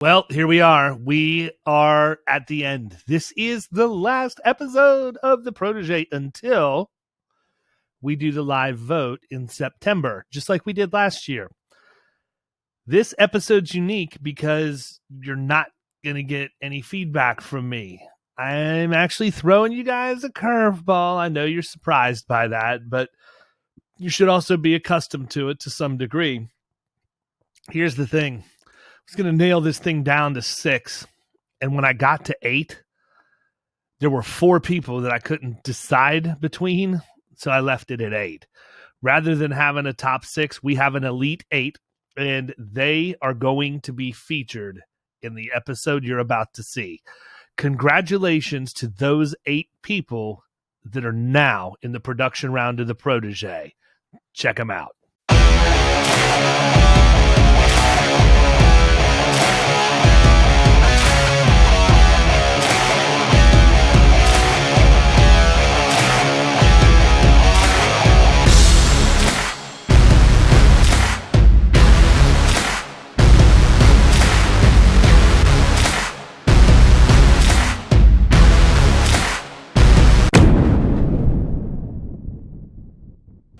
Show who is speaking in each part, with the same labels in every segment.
Speaker 1: Well, here we are. We are at the end. This is the last episode of the Protege until we do the live vote in September, just like we did last year. This episode's unique because you're not going to get any feedback from me. I'm actually throwing you guys a curveball. I know you're surprised by that, but you should also be accustomed to it to some degree. Here's the thing. I was going to nail this thing down to 6. And when I got to 8, there were 4 people that I couldn't decide between. So I left it at 8. Rather than having a top 6, we have an elite 8. And they are going to be featured in the episode you're about to see. Congratulations to those 8 people that are now in the production round of the Protege. Check them out.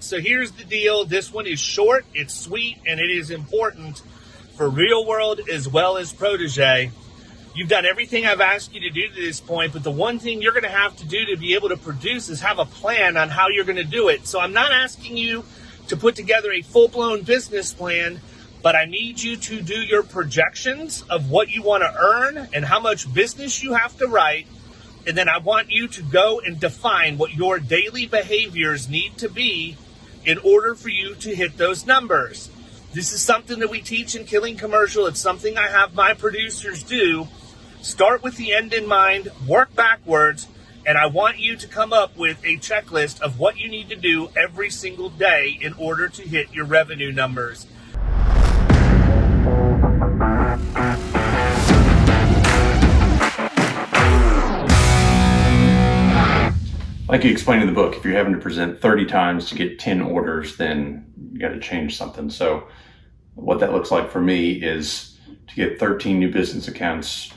Speaker 1: So here's the deal. This one is short, it's sweet, and it is important for real world as well as Protege. You've done everything I've asked you to do to this point, but the one thing you're going to have to do to be able to produce is have a plan on how you're going to do it. So I'm not asking you to put together a full-blown business plan, but I need you to do your projections of what you want to earn and how much business you have to write. And then I want you to go and define what your daily behaviors need to be in order for you to hit those numbers. This is something that we teach in Killing Commercial. It's something I have my producers do. Start with the end in mind, work backwards, and I want you to come up with a checklist of what you need to do every single day in order to hit your revenue numbers.
Speaker 2: Like you explained in the book, if you're having to present 30 times to get 10 orders, then you got to change something. So what that looks like for me is to get 13 new business accounts,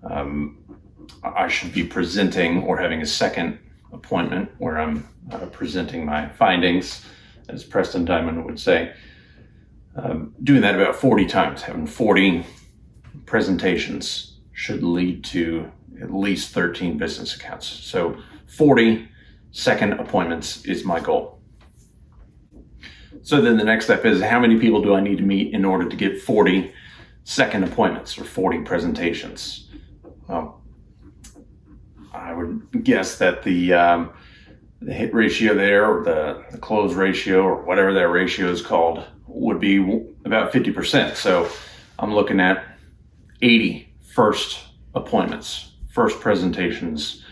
Speaker 2: I should be presenting or having a second appointment where I'm presenting my findings, as Preston Diamond would say. Doing that about 40 times, having 40 presentations should lead to at least 13 business accounts. So 40 second appointments is my goal. So then the next step is, how many people do I need to meet in order to get 40 second appointments or 40 presentations? Well, I would guess that the hit ratio there, or the close ratio, or whatever that ratio is called, would be about 50%. So I'm looking at 80 first appointments, first presentations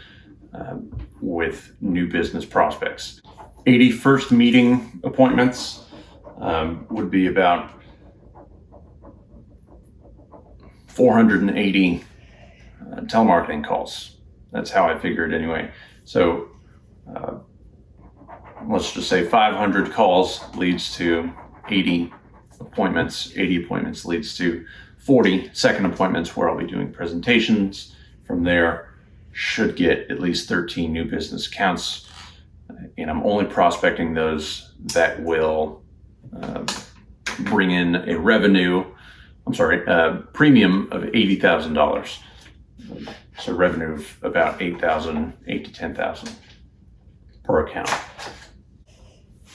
Speaker 2: with new business prospects. 80 first meeting appointments would be about 480 telemarketing calls. That's how I figure it anyway. So let's just say 500 calls leads to 80 appointments. 80 appointments leads to 40 second appointments where I'll be doing presentations. From there, should get at least 13 new business accounts. And I'm only prospecting those that will bring in a premium of $80,000. So revenue of about $8,000 to $10,000 per account.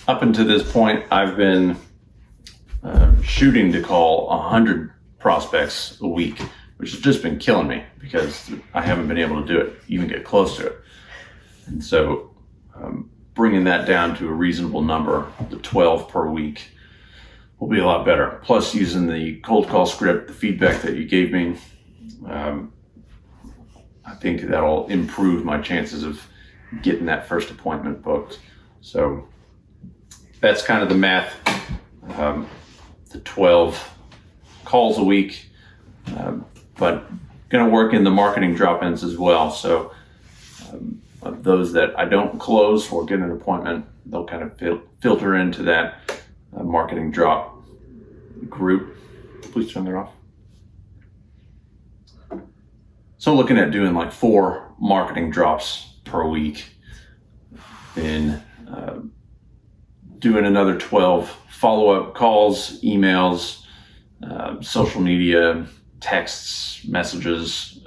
Speaker 2: Up until this point, I've been shooting to call 100 prospects a week, which has just been killing me because I haven't been able to do it, even get close to it. And so bringing that down to a reasonable number, the 12 per week, will be a lot better. Plus, using the cold call script, the feedback that you gave me, I think that'll improve my chances of getting that first appointment booked. So that's kind of the math. The 12 calls a week, but going to work in the marketing drop-ins as well. So of those that I don't close or get an appointment, they'll kind of filter into that marketing drop group. Please turn that off. So looking at doing like 4 marketing drops per week, then doing another 12 follow-up calls, emails, social media, texts, messages,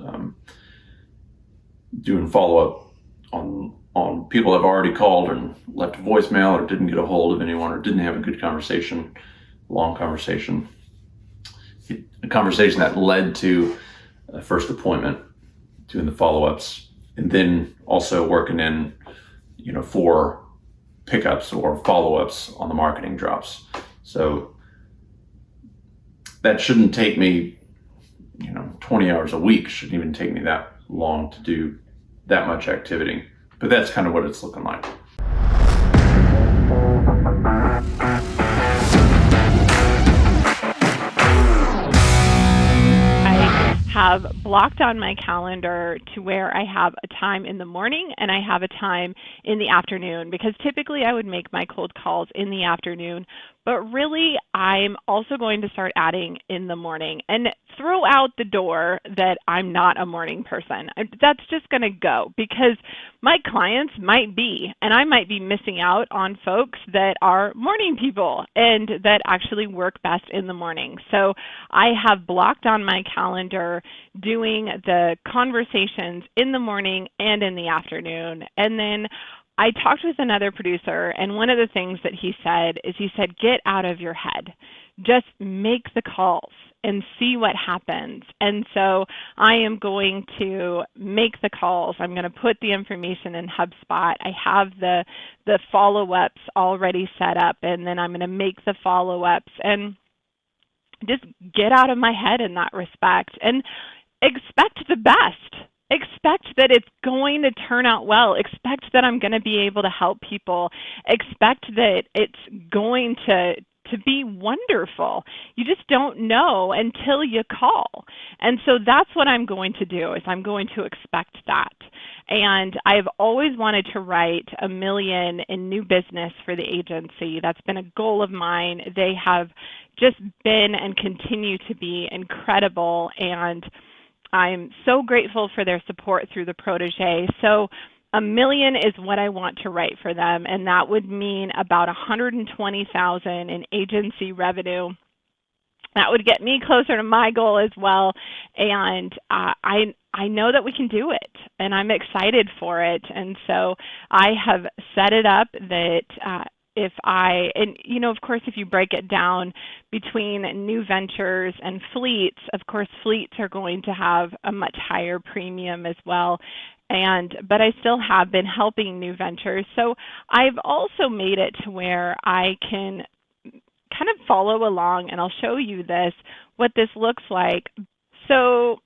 Speaker 2: doing follow-up on people I've already called and left a voicemail or didn't get a hold of anyone or didn't have a good conversation, long conversation, a conversation that led to a first appointment, doing the follow-ups, and then also working in, 4 pickups or follow-ups on the marketing drops. So that shouldn't take me, 20 hours a week. Shouldn't even take me that long to do that much activity. But that's kind of what it's looking like.
Speaker 3: Have blocked on my calendar to where I have a time in the morning and I have a time in the afternoon, because typically I would make my cold calls in the afternoon, but really I'm also going to start adding in the morning and throw out the door that I'm not a morning person. That's just going to go because my clients might be, and I might be missing out on folks that are morning people and that actually work best in the morning. So I have blocked on my calendar doing the conversations in the morning and in the afternoon. And then I talked with another producer, and one of the things that he said is get out of your head. Just make the calls and see what happens. And so I am going to make the calls. I'm going to put the information in HubSpot. I have the follow-ups already set up, and then I'm going to make the follow-ups and just get out of my head in that respect and expect the best. Expect that it's going to turn out well. Expect that I'm going to be able to help people. Expect that it's going to be wonderful. You just don't know until you call. And so that's what I'm going to do, is I'm going to expect that. And I've always wanted to write $1 million in new business for the agency. That's been a goal of mine. They have just been and continue to be incredible, and I'm so grateful for their support through the Protege. So $1 million is what I want to write for them, and that would mean about $120,000 in agency revenue. That would get me closer to my goal as well, and I know that we can do it, and I'm excited for it. And so I have set it up that of course, if you break it down between new ventures and fleets, of course, fleets are going to have a much higher premium as well. But I still have been helping new ventures. So I've also made it to where I can kind of follow along, and I'll show you what this looks like. So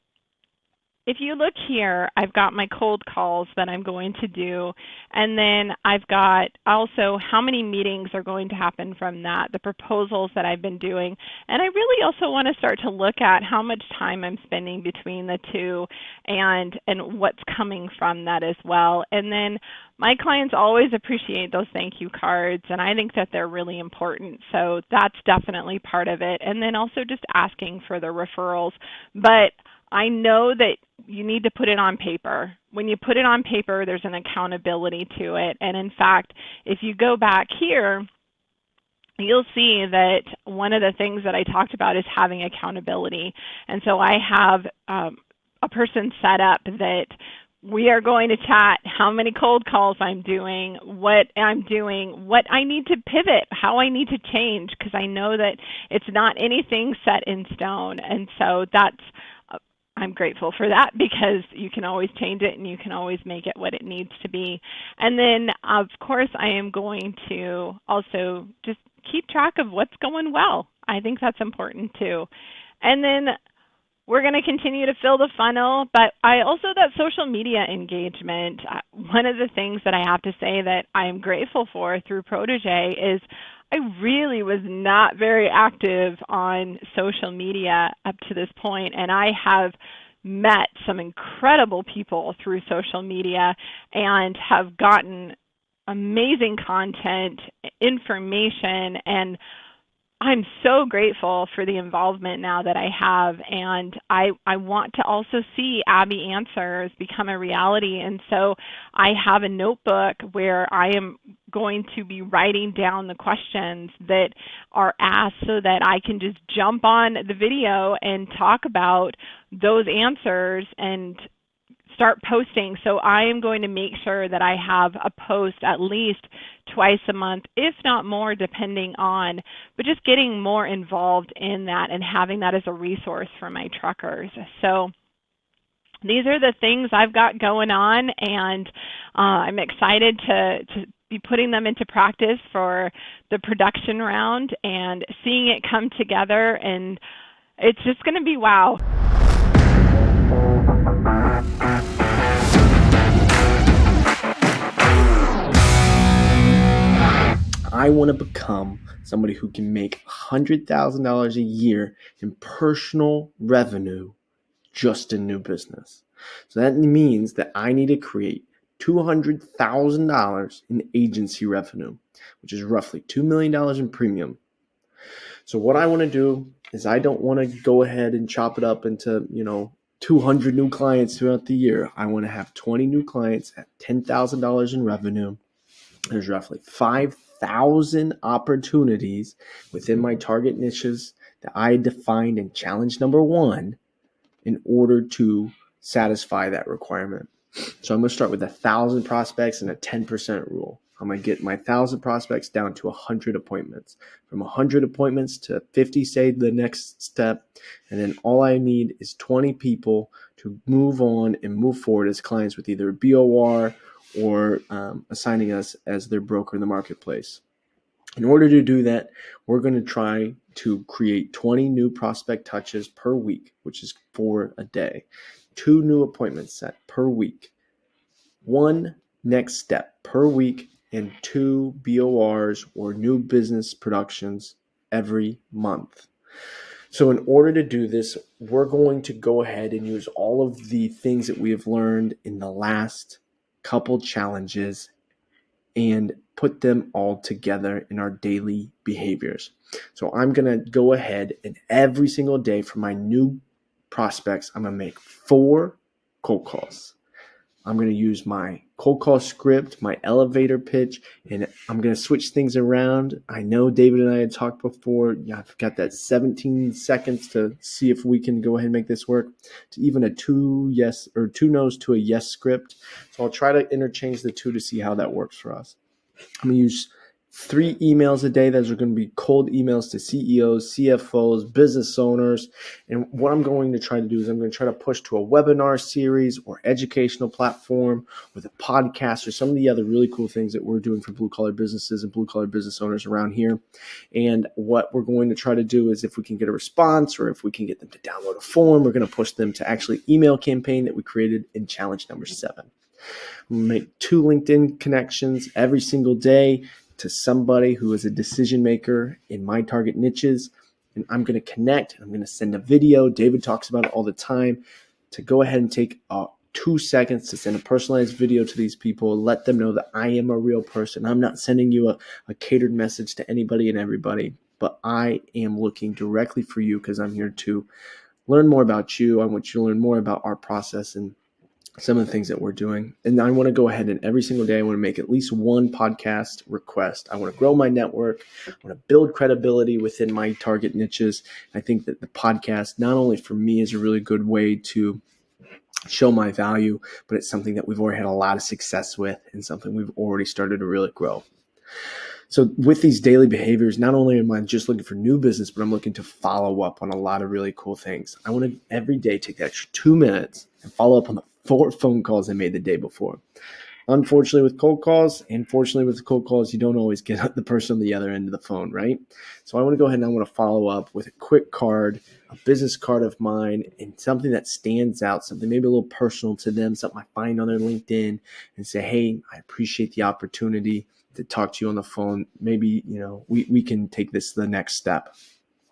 Speaker 3: if you look here, I've got my cold calls that I'm going to do, and then I've got also how many meetings are going to happen from that, the proposals that I've been doing. And I really also want to start to look at how much time I'm spending between the two and what's coming from that as well. And then my clients always appreciate those thank you cards, and I think that they're really important. So that's definitely part of it. And then also just asking for the referrals. But I know that you need to put it on paper. When you put it on paper, there's an accountability to it. And in fact, if you go back here, you'll see that one of the things that I talked about is having accountability. And so I have a person set up that we are going to chat how many cold calls I'm doing, what I'm doing, what I need to pivot, how I need to change, because I know that it's not anything set in stone. And so I'm grateful for that, because you can always change it and you can always make it what it needs to be. And then, of course, I am going to also just keep track of what's going well. I think that's important too. And then we're going to continue to fill the funnel, but that social media engagement, one of the things that I have to say that I am grateful for through Protege is I really was not very active on social media up to this point, and I have met some incredible people through social media and have gotten amazing content, information, and I'm so grateful for the involvement now that I have, and I want to also see Abby Answers become a reality. And so I have a notebook where I am going to be writing down the questions that are asked so that I can just jump on the video and talk about those answers and start posting. So I am going to make sure that I have a post at least twice a month, if not more, depending on, but just getting more involved in that and having that as a resource for my truckers. So these are the things I've got going on, and I'm excited to be putting them into practice for the production round and seeing it come together, and it's just going to be wow.
Speaker 4: I want to become somebody who can make $100,000 a year in personal revenue just in new business. So that means that I need to create $200,000 in agency revenue, which is roughly $2 million in premium. So what I want to do is I don't want to go ahead and chop it up into, 200 new clients throughout the year. I want to have 20 new clients at $10,000 in revenue. There's roughly 5,000 opportunities within my target niches that I defined in challenge number 1 in order to satisfy that requirement. So I'm going to start with 1,000 prospects and a 10% rule. I'm going to get my 1,000 prospects down to 100 appointments. From 100 appointments to 50, say the next step. And then all I need is 20 people to move on and move forward as clients with either a BOR or assigning us as their broker in the marketplace. In order to do that, we're going to try to create 20 new prospect touches per week, which is 4 a day. 2 new appointments set per week. 1 next step per week, and 2 BORs or new business productions every month. So in order to do this, we're going to go ahead and use all of the things that we have learned in the last couple challenges and put them all together in our daily behaviors. So I'm going to go ahead and every single day for my new prospects, I'm going to make 4 cold calls. I'm going to use my cold call script, my elevator pitch, and I'm going to switch things around. I know David and I had talked before. Yeah, I've got that 17 seconds to see if we can go ahead and make this work, to even a 2 yes or 2 no's to a yes script. So I'll try to interchange the 2 to see how that works for us. I'm going to use 3 emails a day. Those are going to be cold emails to CEOs, CFOs, business owners. And what I'm going to try to do is I'm going to try to push to a webinar series or educational platform with a podcast or some of the other really cool things that we're doing for blue-collar businesses and blue-collar business owners around here. And what we're going to try to do is if we can get a response or if we can get them to download a form, we're going to push them to actually email campaign that we created in challenge number 7. I'm going to make 2 LinkedIn connections every single day to somebody who is a decision maker in my target niches. And I'm going to connect. I'm going to send a video. David talks about it all the time, to go ahead and take 2 seconds to send a personalized video to these people. Let them know that I am a real person. I'm not sending you a catered message to anybody and everybody, but I am looking directly for you because I'm here to learn more about you. I want you to learn more about our process and some of the things that we're doing. And I want to go ahead and every single day I want to make at least 1 podcast request. I want to grow my network. I want to build credibility within my target niches. I think that the podcast, not only for me, is a really good way to show my value, but it's something that we've already had a lot of success with and something we've already started to really grow. So with these daily behaviors, not only am I just looking for new business, but I'm looking to follow up on a lot of really cool things. I want to every day take that extra 2 minutes and follow up on the 4 phone calls I made the day before. Unfortunately, with cold calls, and fortunately with cold calls, you don't always get the person on the other end of the phone, right? So I want to go ahead and I want to follow up with a quick card, a business card of mine, and something that stands out, something maybe a little personal to them, something I find on their LinkedIn, and say, hey, I appreciate the opportunity to talk to you on the phone. Maybe, we can take this to the next step.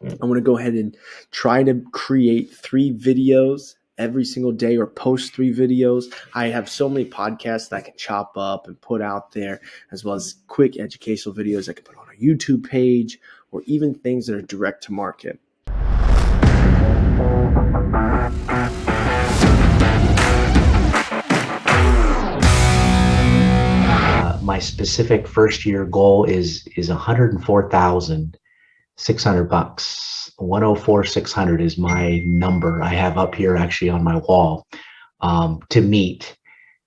Speaker 4: I want to go ahead and try to create 3 videos every single day or post 3 videos. I have so many podcasts that I can chop up and put out there, as well as quick educational videos I can put on a YouTube page or even things that are direct to market.
Speaker 5: My specific first year goal is $104,600. 104,600 is my number I have up here actually on my wall to meet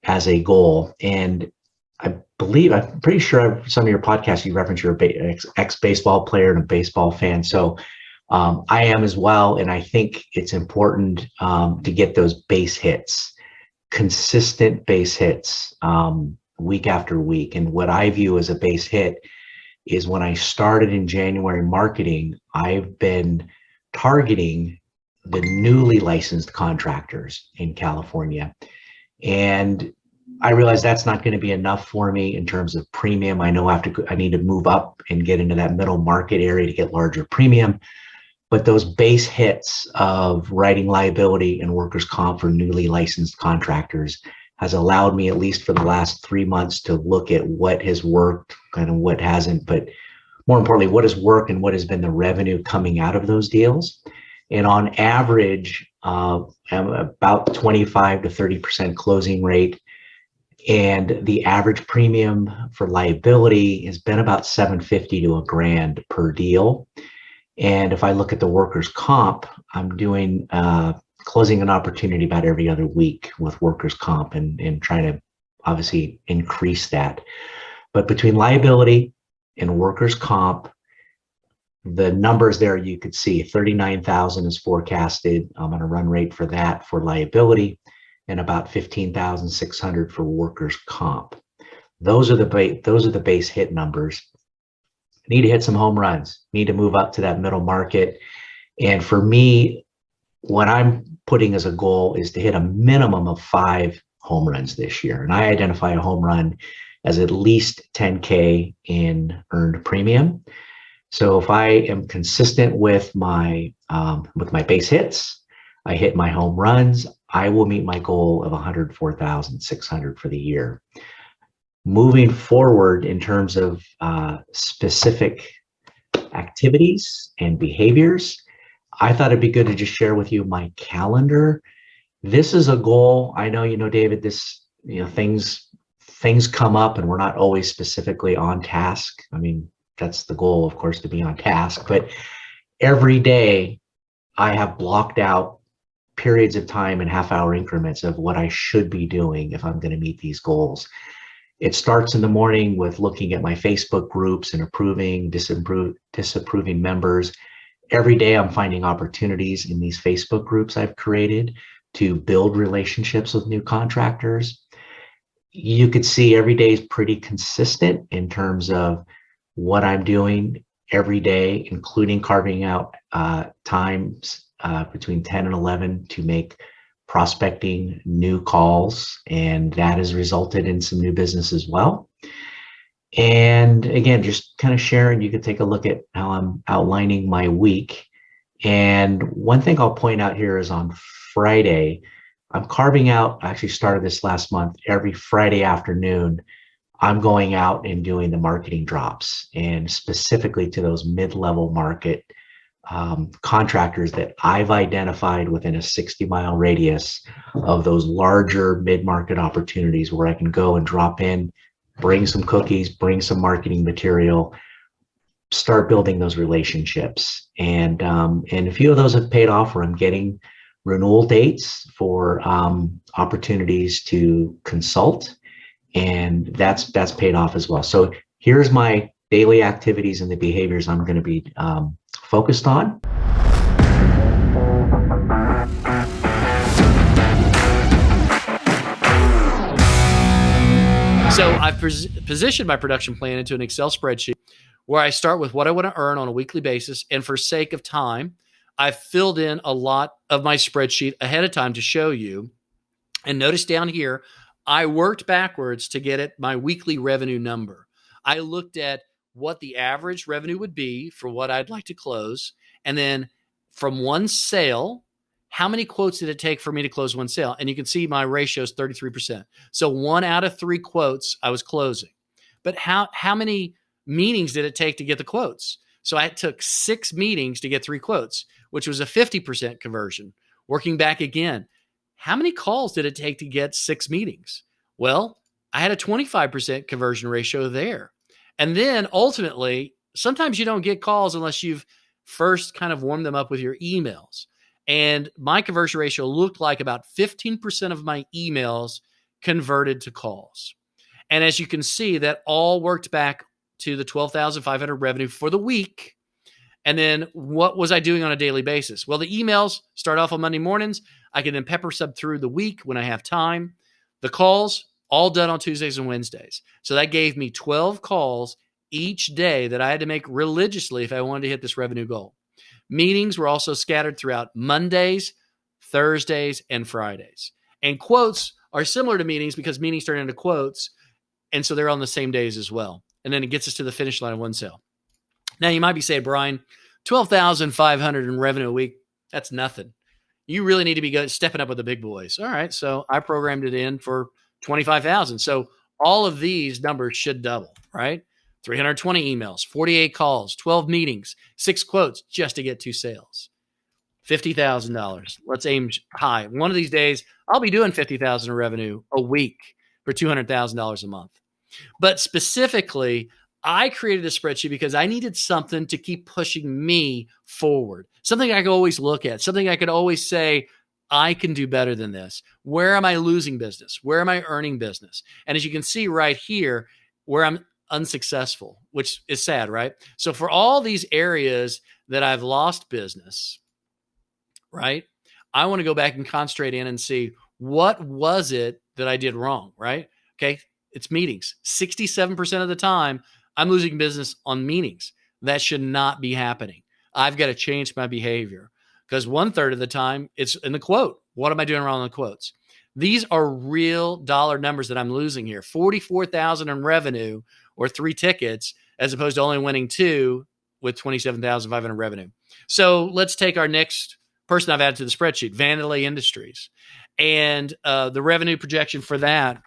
Speaker 5: as a goal. And I'm pretty sure some of your podcasts you reference you're a ex-baseball player and a baseball fan. So I am as well. And I think it's important to get those base hits, consistent base hits week after week. And what I view as a base hit is when I started in January marketing, I've been targeting the newly licensed contractors in California. And I realized that's not going to be enough for me in terms of premium. I know I need to move up and get into that middle market area to get larger premium. But those base hits of writing liability and workers' comp for newly licensed contractors has allowed me, at least for the last 3 months, to look at what has worked, kind of what hasn't, but more importantly, what has worked and what has been the revenue coming out of those deals. And on average, I'm about 25 to 30% closing rate. And the average premium for liability has been about $750 to $1,000 per deal. And if I look at the workers' comp, I'm doing closing an opportunity about every other week with workers' comp and trying to obviously increase that. But between liability and workers' comp, the numbers there you could see 39,000 is forecasted. I'm on a run rate for that for liability and about 15,600 for workers' comp. Those are the base hit numbers. Need to hit some home runs, need to move up to that middle market. And for me, what I'm putting as a goal is to hit a minimum of 5 home runs this year. And I identify a home run as at least 10K in earned premium. So if I am consistent with my base hits, I hit my home runs, I will meet my goal of 104,600 for the year. Moving forward in terms of specific activities and behaviors, I thought it'd be good to just share with you my calendar. This is a goal. I know, David, things come up and we're not always specifically on task. I mean, that's the goal, of course, to be on task. But every day I have blocked out periods of time in half-hour increments of what I should be doing if I'm going to meet these goals. It starts in the morning with looking at my Facebook groups and approving, disapproving members. Every day I'm finding opportunities in these Facebook groups I've created to build relationships with new contractors. You could see every day is pretty consistent in terms of what I'm doing every day, including carving out times between 10 and 11 to make prospecting new calls, and that has resulted in some new business as well. And again, just kind of sharing, you could take a look at how I'm outlining my week. And one thing I'll point out here is on Friday, I'm carving out, I actually started this last month, every Friday afternoon, I'm going out and doing the marketing drops, and specifically to those mid-level market contractors that I've identified within a 60-mile radius of those larger mid-market opportunities where I can go and drop in, bring some cookies, bring some marketing material, start building those relationships. And a few of those have paid off where I'm getting renewal dates for opportunities to consult, and that's paid off as well. So here's my daily activities and the behaviors I'm going to be focused on.
Speaker 6: So I've positioned my production plan into an Excel spreadsheet where I start with what I want to earn on a weekly basis. And for sake of time, I've filled in a lot of my spreadsheet ahead of time to show you. And notice down here, I worked backwards to get at my weekly revenue number. I looked at what the average revenue would be for what I'd like to close. And then from one sale, how many quotes did it take for me to close one sale? And you can see my ratio is 33%. So 1 out of 3 quotes I was closing. But how many meetings did it take to get the quotes? So I took 6 meetings to get 3 quotes, which was a 50% conversion. Working back again, how many calls did it take to get 6 meetings? Well, I had a 25% conversion ratio there. And then ultimately, sometimes you don't get calls unless you've first kind of warmed them up with your emails. And my conversion ratio looked like about 15% of my emails converted to calls. And as you can see, that all worked back to the $12,500 revenue for the week. And then what was I doing on a daily basis? Well, the emails start off on Monday mornings. I can then pepper sub through the week when I have time. The calls, all done on Tuesdays and Wednesdays. So that gave me 12 calls each day that I had to make religiously if I wanted to hit this revenue goal. Meetings were also scattered throughout Mondays, Thursdays, and Fridays. And quotes are similar to meetings because meetings turn into quotes. And so they're on the same days as well. And then it gets us to the finish line of one sale. Now you might be saying, Brian, $12,500 in revenue a week, that's nothing. You really need to be stepping up with the big boys. All right. So I programmed it in for $25,000. So all of these numbers should double, right? 320 emails, 48 calls, 12 meetings, 6 quotes just to get 2 sales. $50,000. Let's aim high. One of these days, I'll be doing $50,000 in revenue a week for $200,000 a month. But specifically, I created a spreadsheet because I needed something to keep pushing me forward, something I could always look at, something I could always say, I can do better than this. Where am I losing business? Where am I earning business? And as you can see right here, where I'm unsuccessful, which is sad, right? So for all these areas that I've lost business, right? I want to go back and concentrate in and see what was it that I did wrong, right? Okay. It's meetings. 67% of the time I'm losing business on meetings. That should not be happening. I've got to change my behavior because 1/3 of the time it's in the quote. What am I doing wrong in the quotes? These are real dollar numbers that I'm losing here. 44,000 in revenue or 3 tickets as opposed to only winning 2 with 27,500 revenue. So let's take our next person I've added to the spreadsheet, Vandelay Industries. And the revenue projection for that,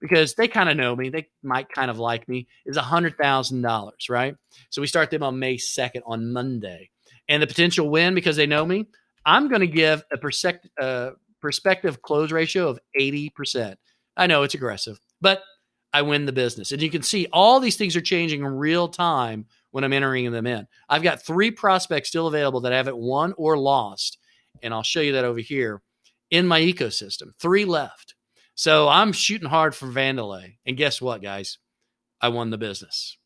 Speaker 6: because they kind of know me, they might kind of like me, is $100,000, right? So we start them on May 2nd on Monday. And the potential win, because they know me, I'm going to give a prospective close ratio of 80%. I know it's aggressive, but I win the business. And you can see all these things are changing in real time when I'm entering them in. I've got 3 prospects still available that I haven't won or lost. And I'll show you that over here in my ecosystem. 3 left. So I'm shooting hard for Vandelay. And guess what, guys? I won the business.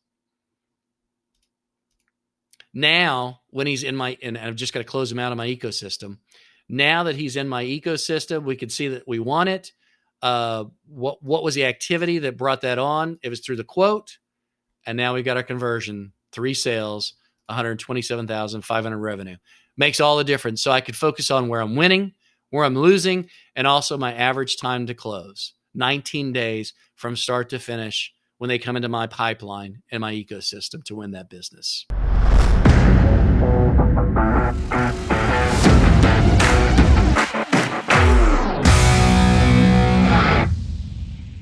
Speaker 6: Now, when he's in my, and I've just got to close him out of my ecosystem. Now that he's in my ecosystem, we can see that we won it. What was the activity that brought that on? It was through the quote. And now we've got our conversion, 3 sales, 127,500 revenue. Makes all the difference. So I could focus on where I'm winning, where I'm losing, and also my average time to close. 19 days from start to finish when they come into my pipeline and my ecosystem to win that business.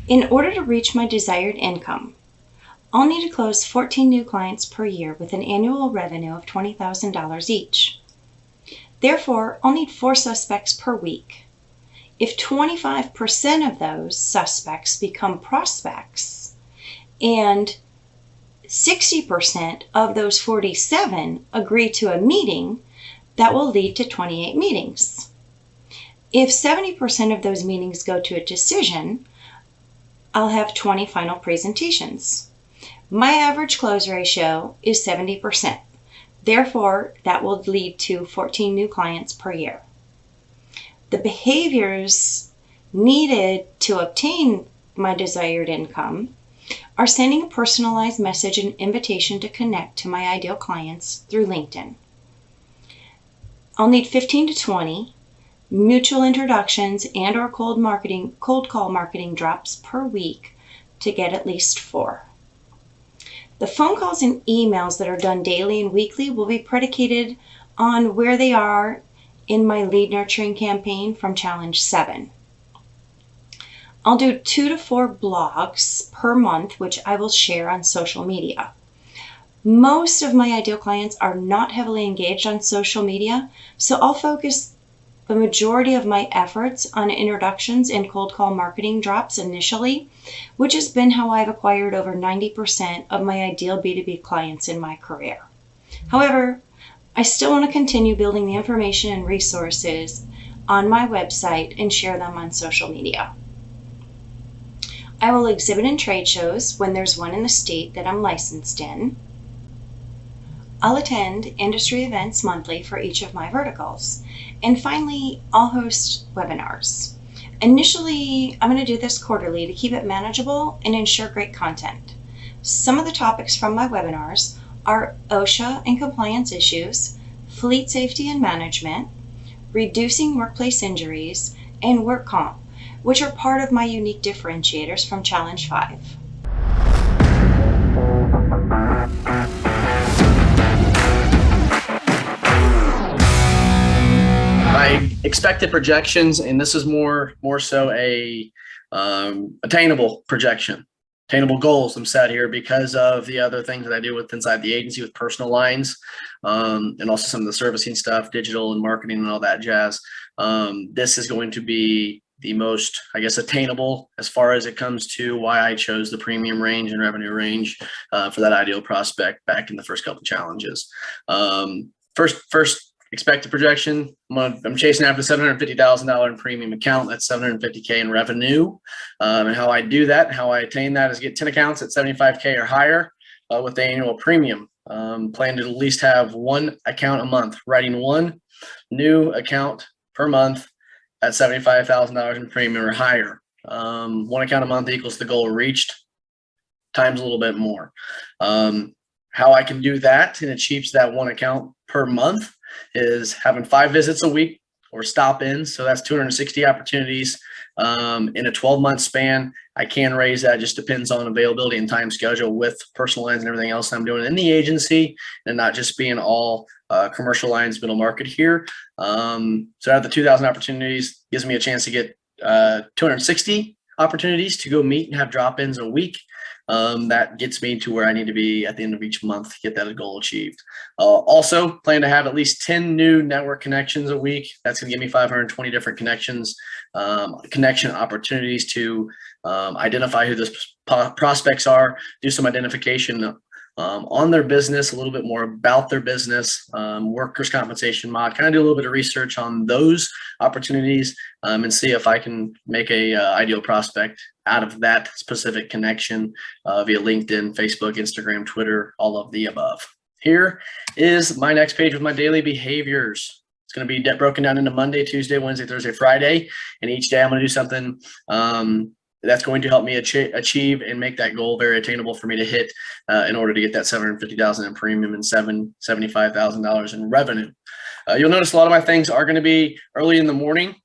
Speaker 7: In order to reach my desired income, I'll need to close 14 new clients per year with an annual revenue of $20,000 each. Therefore, I'll need 4 suspects per week. If 25% of those suspects become prospects and 60% of those 47 agree to a meeting, that will lead to 28 meetings. If 70% of those meetings go to a decision, I'll have 20 final presentations. My average close ratio is 70%. Therefore, that will lead to 14 new clients per year. The behaviors needed to obtain my desired income are sending a personalized message and invitation to connect to my ideal clients through LinkedIn. I'll need 15 to 20 mutual introductions and or cold call marketing drops per week to get at least 4. The phone calls and emails that are done daily and weekly will be predicated on where they are in my lead nurturing campaign from Challenge 7. I'll do 2 to 4 blogs per month, which I will share on social media. Most of my ideal clients are not heavily engaged on social media, so I'll focus the majority of my efforts on introductions and cold call marketing drops initially, which has been how I've acquired over 90% of my ideal B2B clients in my career. However, I still want to continue building the information and resources on my website and share them on social media. I will exhibit in trade shows when there's one in the state that I'm licensed in. I'll attend industry events monthly for each of my verticals. And finally, I'll host webinars. Initially, I'm going to do this quarterly to keep it manageable and ensure great content. Some of the topics from my webinars are OSHA and compliance issues, fleet safety and management, reducing workplace injuries, and work comp, which are part of my unique differentiators from Challenge 5.
Speaker 8: My expected projections, and this is more so a attainable projection, attainable goals I'm set here because of the other things that I do with inside the agency with personal lines, and also some of the servicing stuff, digital and marketing and all that jazz. This is going to be the most, I guess, attainable as far as it comes to why I chose the premium range and revenue range for that ideal prospect back in the first couple of challenges. First expected projection, I'm chasing after $750,000 in premium account. That's $750K in revenue. And how I do that, how I attain that is get 10 accounts at $75K or higher with the annual premium. Plan to at least have one account a month, writing one new account per month at $75,000 in premium or higher. One account a month equals the goal reached times a little bit more. How I can do that and achieve that one account per month is having 5 visits a week or stop-ins. So that's 260 opportunities in a 12-month span. I can raise that, just depends on availability and time schedule with personal lines and everything else I'm doing in the agency, and not just being all commercial lines, middle market here. So out of the 2,000 opportunities, gives me a chance to get 260 opportunities to go meet and have drop-ins a week. That gets me to where I need to be at the end of each month to get that goal achieved. Also plan to have at least 10 new network connections a week. That's going to give me 520 different connections, connection opportunities to identify who those prospects are, do some identification on their business, a little bit more about their business, workers' compensation mod, kind of do a little bit of research on those opportunities and see if I can make a ideal prospect out of that specific connection via LinkedIn, Facebook, Instagram, Twitter, all of the above. Here is my next page with my daily behaviors. It's going to be broken down into Monday, Tuesday, Wednesday, Thursday, Friday, and each day I'm going to do something that's going to help me achieve and make that goal very attainable for me to hit in order to get that $750,000 in premium and $75,000 in revenue. You'll notice a lot of my things are going to be early in the morning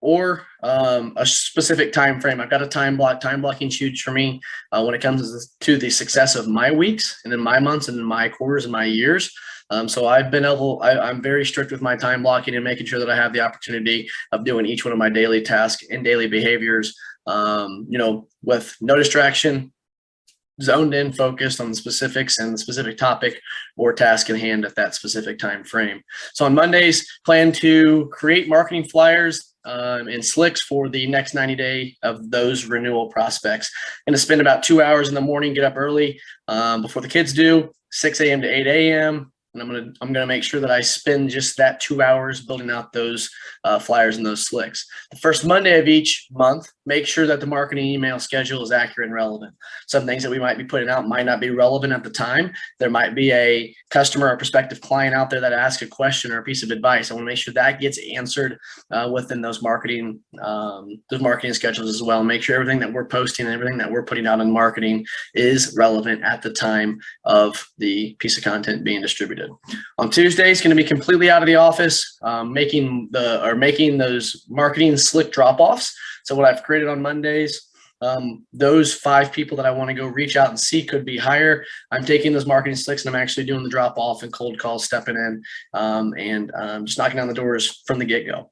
Speaker 8: or a specific time frame. I've got a time blocking huge for me when it comes to the success of my weeks and in my months and in my quarters and my years. So I'm very strict with my time blocking and making sure that I have the opportunity of doing each one of my daily tasks and daily behaviors, with no distraction, zoned in, focused on the specifics and the specific topic or task in hand at that specific time frame. So on Mondays, plan to create marketing flyers and slicks for the next 90 day of those renewal prospects. I'm going to spend about 2 hours in the morning, get up early before the kids do, 6 a.m. to 8 a.m. And I'm gonna make sure that I spend just that 2 hours building out those flyers and those slicks. The first Monday of each month, make sure that the marketing email schedule is accurate and relevant. Some things that we might be putting out might not be relevant at the time. There might be a customer or prospective client out there that asks a question or a piece of advice. I want to make sure that gets answered within those marketing schedules as well. Make sure everything that we're posting and everything that we're putting out in marketing is relevant at the time of the piece of content being distributed. On Tuesday, it's going to be completely out of the office, making those marketing slick drop-offs. So what I've created on Mondays, those 5 people that I want to go reach out and see could be higher. I'm taking those marketing slicks and I'm actually doing the drop-off and cold calls, stepping in and just knocking down the doors from the get-go.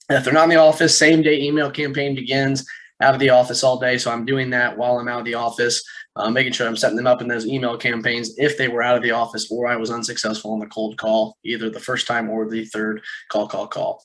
Speaker 8: If they're not in the office, same day email campaign begins out of the office all day. So I'm doing that while I'm out of the office, making sure I'm setting them up in those email campaigns if they were out of the office or I was unsuccessful on the cold call, either the first time or the third call.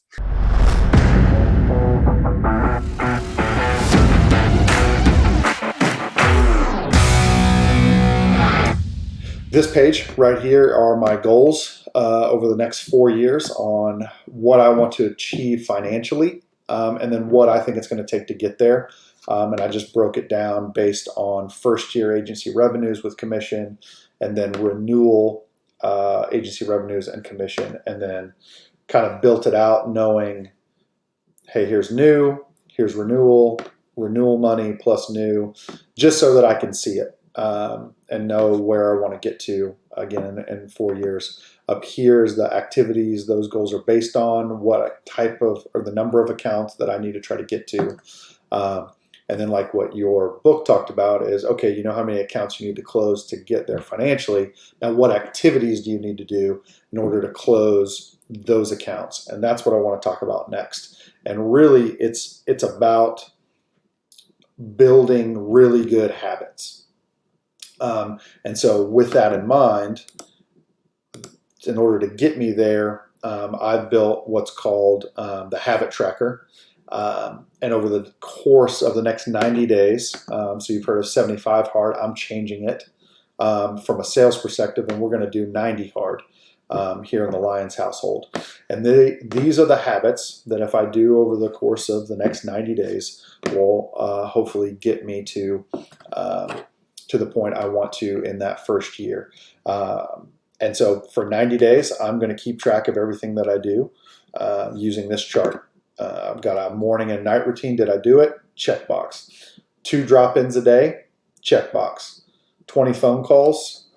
Speaker 9: This page right here are my goals over the next 4 years on what I want to achieve financially, and then what I think it's going to take to get there. And I just broke it down based on first year agency revenues with commission, and then renewal agency revenues and commission, and then kind of built it out knowing, hey, here's new, here's renewal money plus new, just so that I can see it. And know where I want to get to again in 4 years. Up here is the activities those goals are based on, what type of, or the number of accounts that I need to try to get to. And then like what your book talked about is, okay, you know how many accounts you need to close to get there financially. Now, what activities do you need to do in order to close those accounts? And that's what I want to talk about next. And really, it's about building really good habits. And so with that in mind, in order to get me there, I've built what's called the habit tracker. And over the course of the next 90 days, so you've heard of 75 hard, I'm changing it from a sales perspective, and we're going to do 90 hard here in the Lions household. And these are the habits that if I do over the course of the next 90 days will hopefully get me to the point I want to in that first year. And so for 90 days, I'm going to keep track of everything that I do using this chart. I've got a morning and night routine. Did I do it? Checkbox. 2 drop-ins a day? Checkbox. 20 phone calls,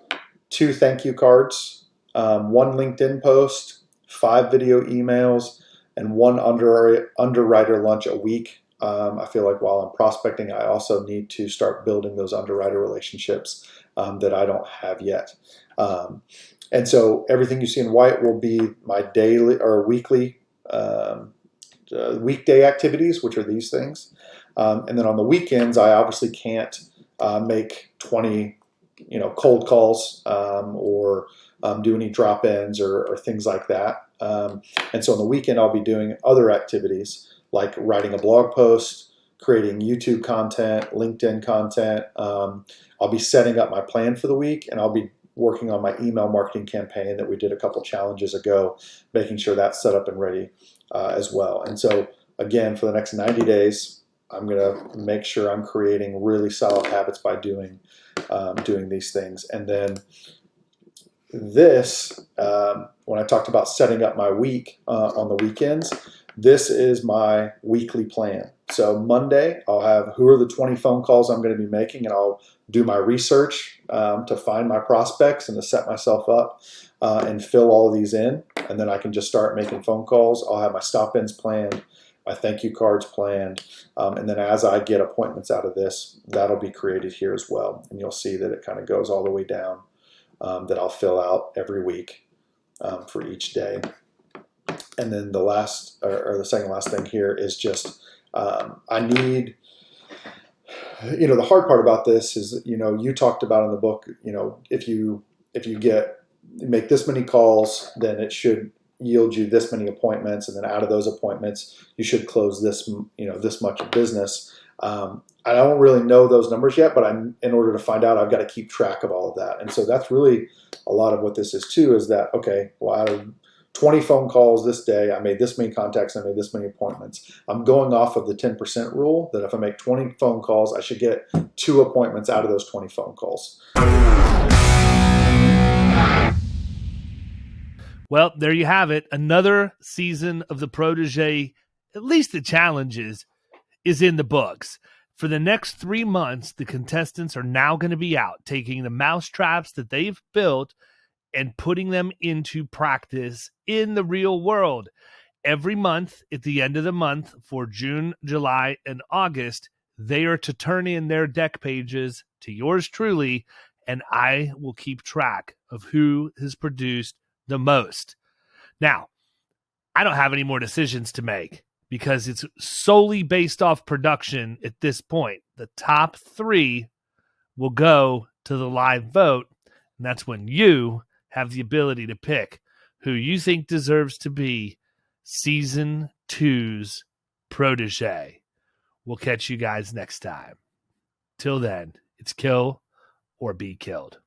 Speaker 9: 2 thank you cards, 1 LinkedIn post, 5 video emails, and 1 underwriter lunch a week. I feel like while I'm prospecting, I also need to start building those underwriter relationships that I don't have yet. And so everything you see in white will be my daily or weekly weekday activities, which are these things. And then on the weekends, I obviously can't make 20 cold calls or do any drop-ins or things like that. And so on the weekend, I'll be doing other activities like writing a blog post, creating YouTube content, LinkedIn content. I'll be setting up my plan for the week, and I'll be working on my email marketing campaign that we did a couple challenges ago, making sure that's set up and ready as well. And so again, for the next 90 days, I'm going to make sure I'm creating really solid habits by doing these things. And then this, when I talked about setting up my week on the weekends, this is my weekly plan. So Monday, I'll have who are the 20 phone calls I'm going to be making, and I'll do my research to find my prospects and to set myself up and fill all of these in. And then I can just start making phone calls. I'll have my stop-ins planned, my thank you cards planned. And then as I get appointments out of this, that'll be created here as well. And you'll see that it kind of goes all the way down that I'll fill out every week for each day. And then the last, or the second last thing here is just, I need, the hard part about this is, you talked about in the book, if you make this many calls, then it should yield you this many appointments. And then out of those appointments, you should close this, this much of business. I don't really know those numbers yet, but in order to find out, I've got to keep track of all of that. And so that's really a lot of what this is too, is that, okay, well, out of 20 phone calls this day, I made this many contacts, I made this many appointments. I'm going off of the 10% rule that if I make 20 phone calls, I should get 2 appointments out of those 20 phone calls.
Speaker 1: Well, there you have it. Another season of the Protege, at least the challenges, is in the books. For the next 3 months, the contestants are now going to be out taking the mousetraps that they've built and putting them into practice in the real world. Every month, at the end of the month, for June, July, and August, they are to turn in their deck pages to yours truly, and I will keep track of who has produced the most. Now, I don't have any more decisions to make, because it's solely based off production at this point. The top 3 will go to the live vote, and that's when you have the ability to pick who you think deserves to be Season 2's Protege. We'll catch you guys next time. Till then, it's kill or be killed.